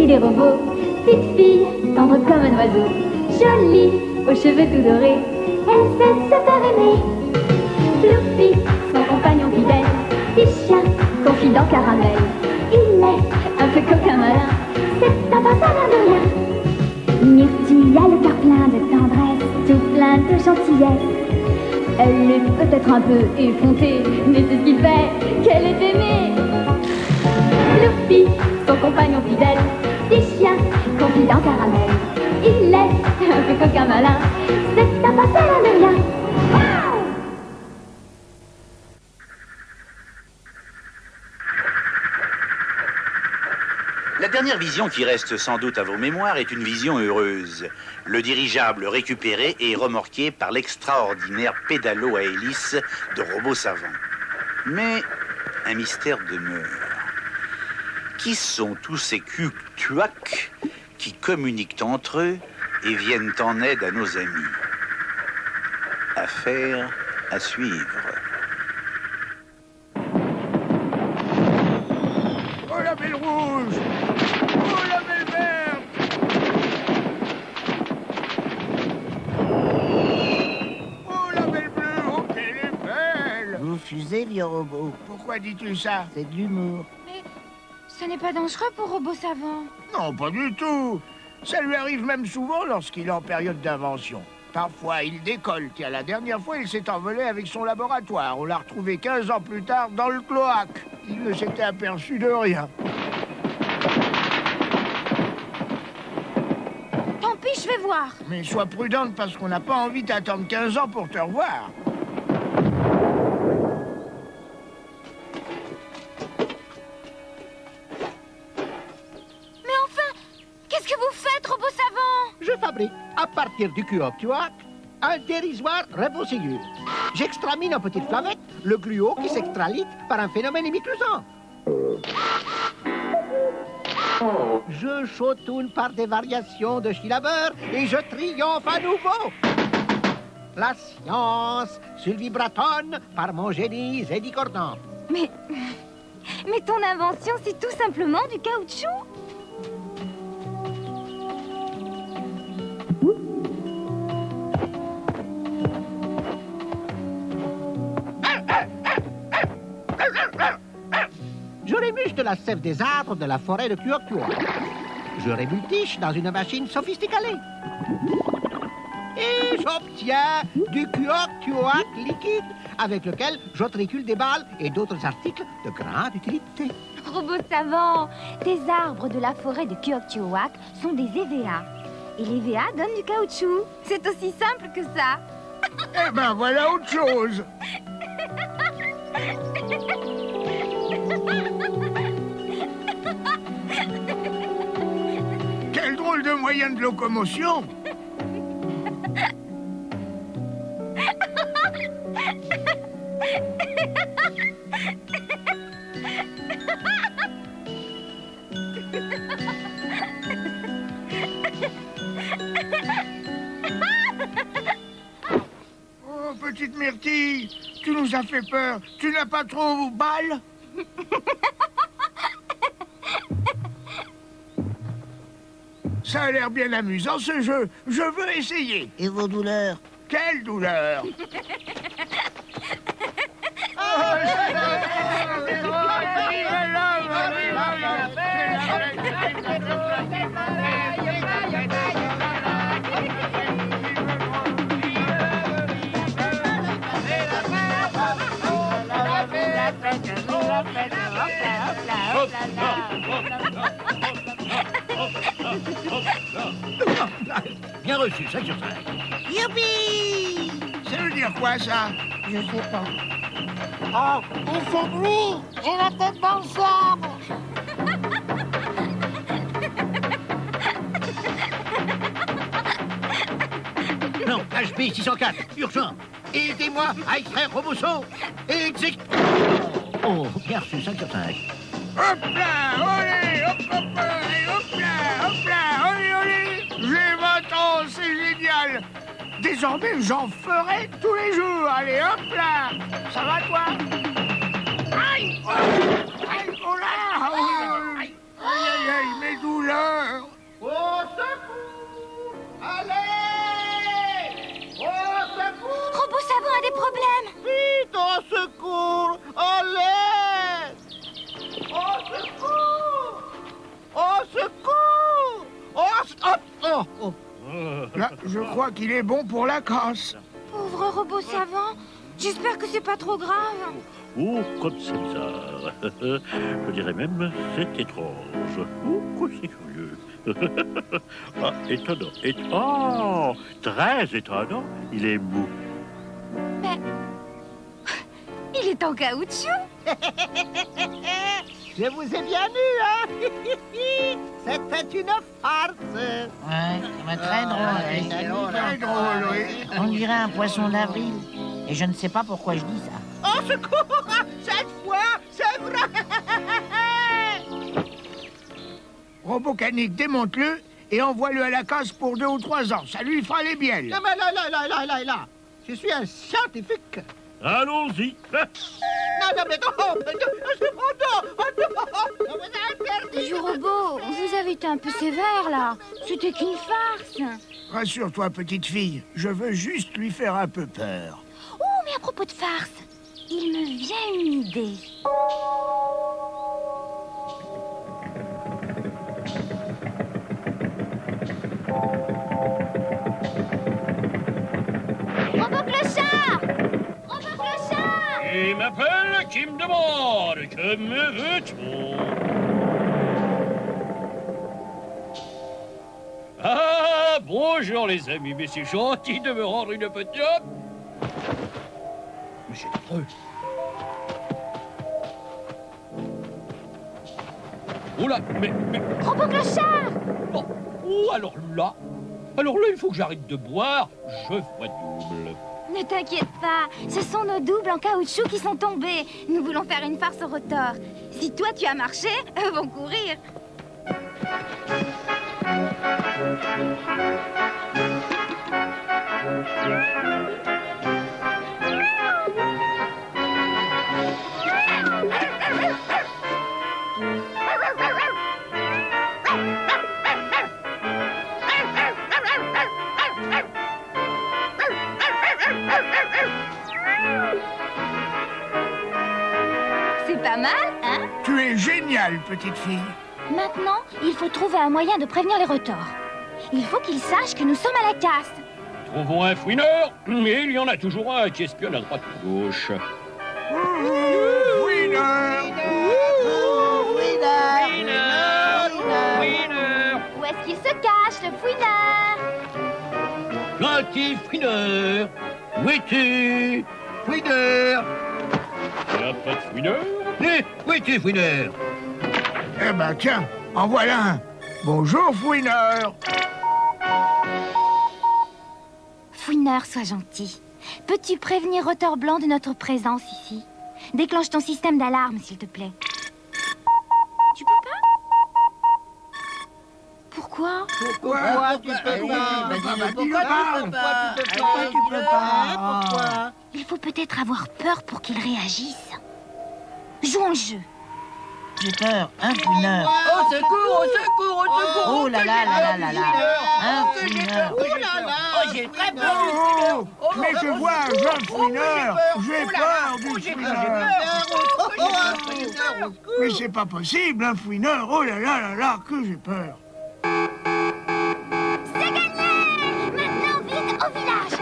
des robots. Petite fille, tendre comme un oiseau, jolie, aux cheveux tout dorés, elle sait se faire aimer. Fluffy, son compagnon fidèle, petit chien, confident caramel. Il est un peu coquin malin, c'est un pas l'air de rien. Myrtille a le cœur plein de tendresse, tout plein de gentillesse. Elle est peut-être un peu effrontée, mais c'est ce qui fait qu'elle est aimée. Fluffy, son compagnon fidèle, petit chien, confident caramel. Il est un peu coquin malin, c'est un pas l'air de rien. La dernière vision qui reste sans doute à vos mémoires est une vision heureuse. Le dirigeable récupéré et remorqué par l'extraordinaire pédalo à hélice de Robot Savant. Mais un mystère demeure. Qui sont tous ces cuctuacs qui communiquent entre eux et viennent en aide à nos amis? Affaire à suivre. Oh la belle rouge! Oh la belle verte! Oh la belle bleue! Oh qu'elle est belle! Vous fusez, vieux robot. Pourquoi dis-tu ça? C'est de l'humour. Mais ce n'est pas dangereux pour Robot Savant. Non, pas du tout. Ça lui arrive même souvent lorsqu'il est en période d'invention. Parfois, il décolle. Tiens, la dernière fois, il s'est envolé avec son laboratoire. On l'a retrouvé 15 ans plus tard dans le cloaque. Il ne s'était aperçu de rien. Tant pis, je vais voir. Mais sois prudente parce qu'on n'a pas envie d'attendre 15 ans pour te revoir. Mais enfin, qu'est-ce que vous faites, Robot Savant? Je fabrique, à partir du cuoctuac, un dérisoire rebosigure. J'extramine en petites flammettes le gluo qui s'extralite par un phénomène hémiclusant. Je chautoune par des variations de chilabeur et je triomphe à nouveau. La science sulvibratonne par mon génie zédicordant. Mais ton invention, c'est tout simplement du caoutchouc. Je rémuche de la sève des arbres de la forêt de Cuoctuac. Je rémultiche dans une machine sophistiquée. Et j'obtiens du Cuoctuac liquide avec lequel j'autricule des balles et d'autres articles de grande utilité. Robot Savant, tes arbres de la forêt de Cuoctuac sont des EVA. Et les EVA donnent du caoutchouc. C'est aussi simple que ça. Eh ben, voilà autre chose. Quel drôle de moyen de locomotion! Oh, petite Myrtille, tu nous as fait peur. Tu n'as pas trop balle? Ça a l'air bien amusant, ce jeu. Je veux essayer. Et vos douleurs? Quelle douleur! Bien reçu, 5 sur 5. Youpi! Ça veut dire quoi, ça? Je sais pas. Ah, et c'est lui! J'ai la tête dans le sable! Non, HB 604, urgent. Aidez-moi à extraire Robosso. Oh, bien reçu, 5 sur 5. Hop là, olé, hop, hop, et hop là, olé, olé. J'ai 20 ans, c'est génial. Désormais, j'en ferai tous les jours. Allez, hop là. Ça va, toi? Aïe, oh, aïe, oh là, aïe, aïe, aïe, mes douleurs. crois qu'il est bon pour la casse. Pauvre robot savant. J'espère que c'est pas trop grave. Oh, comme c'est bizarre. Je dirais même, c'est étrange. Oh, que c'est curieux. Ah, étonnant. Oh, très étonnant. Il est mou. Mais... il est en caoutchouc. Je vous ai bien eu, hein. C'était une farce. Ouais, très drôle. Très drôle, oui. On dirait un poisson d'avril. Et je ne sais pas pourquoi je dis ça. Oh, secours! Cette fois, c'est vrai! Robocanique, démonte-le et envoie-le à la casse pour 2 ou 3 ans. Ça lui fera les bielles. Non, mais là. Je suis un scientifique. Allons-y. Non, mais non, Bonjour robot, vous avez été un peu sévère là. C'était qu'une farce. Rassure-toi, petite fille. Je veux juste lui faire un peu peur. Oh, mais à propos de farce, il me vient une idée. Robot clochard! Robot clochard! Qui m'appelle, qui me demande, que me veux-tu? Ah, bonjour les amis, mais c'est gentil de me rendre une petite... Mais c'est affreux. Oh là, mais... Robot clochard! Oh, alors là, il faut que j'arrête de boire, je vois double. Ne t'inquiète pas, ce sont nos doubles en caoutchouc qui sont tombés. Nous voulons faire une farce au rotor. Si toi tu as marché, eux vont courir. C'est pas mal, hein? Tu es géniale, petite fille. Maintenant, il faut trouver un moyen de prévenir les rotors. Il faut qu'ils sachent que nous sommes à la casse. Trouvons un fouineur, mais il y en a toujours un qui espionne à droite ou à gauche. Winner! Où est-ce qu'il se cache, le fouineur? Gentil fouineur, où es-tu? Fouineur! Il n'y a pas de fouineur? Où es-tu, fouineur? Eh ben tiens, en voilà un. Bonjour, fouineur. Fouineur, sois gentil. Peux-tu prévenir Rotor Blanc de notre présence ici? Déclenche ton système d'alarme, s'il te plaît. Tu peux pas? Pourquoi? Pourquoi tu peux pas? Pourquoi tu peux pas? Pourquoi? Il faut peut-être avoir peur pour qu'il réagisse. Jouons le jeu. J'ai peur, un fouineur. Au secours, au secours, au secours! Oh là là là là là là. Un fouineur. Oh là là! Oh, j'ai très peur du Oh, fouineur. mais je vois un jeune fouineur. J'ai peur du fouineur. Mais c'est pas possible, un fouineur. Oh là là là là, que j'ai peur. C'est gagné! Maintenant, vite, au village!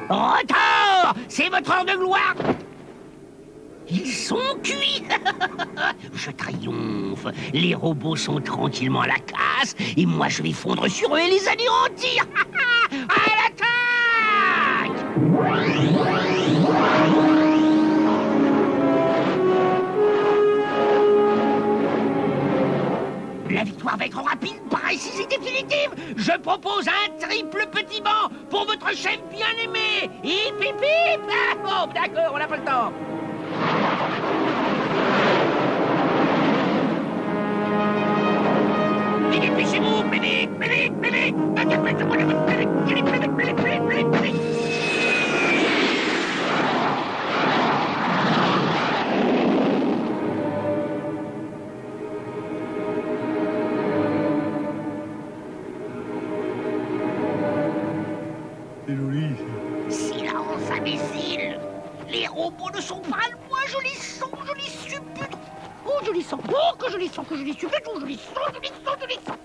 Rotor! C'est votre heure de gloire! Ils sont cuits! Je triomphe. Les robots sont tranquillement à la casse et moi je vais fondre sur eux et les anéantir! À l'attaque! La victoire va être rapide, précise et définitive. Je propose un triple petit banc pour votre chef bien-aimé. Hip, hip, hip. Ah, bon, d'accord, on n'a pas le temps. Et dépêchez-vous, vite, vite, vite. Silence, imbécile! Les robots ne sont pas loin, je les sens, je les suppute! Oh, je les sens! Oh, que je les sens, que je les suppute! Oh, je les sens, je les sens, je les sens!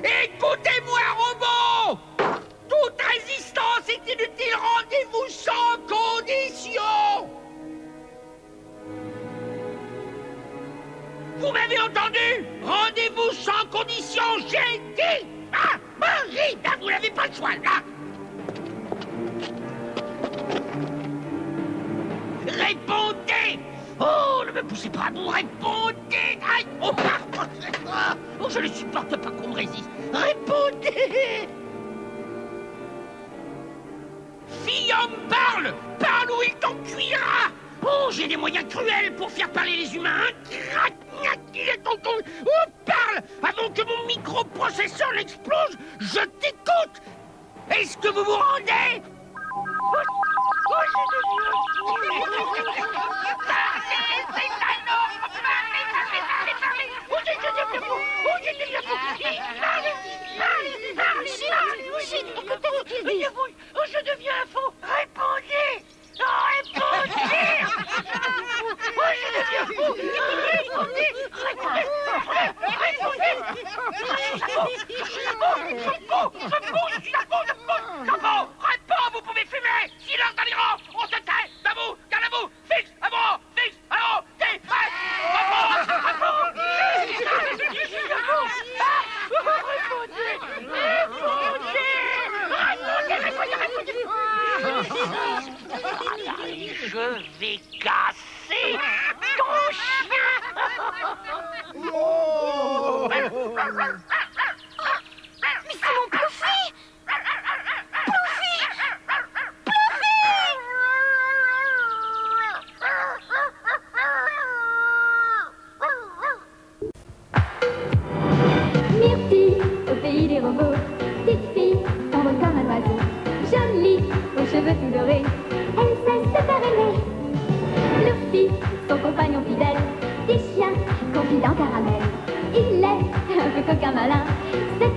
Écoutez-moi, robot! Toute résistance est inutile, rendez-vous sans condition! Vous m'avez entendu? Rendez-vous sans condition, j'ai dit! Ah, Marie, là, vous n'avez pas le choix, là! Répondez! Oh, ne me poussez pas à bout, répondez! Aïe! Oh, oh, je ne supporte pas qu'on me résiste! Répondez! Fille, homme, parle! Parle ou il t'en cuira! Oh, j'ai des moyens cruels pour faire parler les humains! Oh, parle! Avant que mon microprocesseur n'explose, je t'écoute! Est-ce que vous vous rendez? Chut, écoutez ce qu'il dit. Je deviens fou. Répondez. Répondez. Je deviens fou. Répondez. Réponds, vous pouvez fumer. Silence dans les rangs. On se tait. Debout, gardez-vous. Fixe, avant, fixe, avant, je vais casser ton chien. Oh. Mais c'est mon Pluffy! Pluffy! Pluffy! Myrtille, au pays des robots, petite fille, tendre comme un oiseau, jolie, aux cheveux tout dorés, elle sait se faire aimer. Pluffy, son compagnon fidèle, petit chien, confident caramel, il est un peu coquin malin, c'est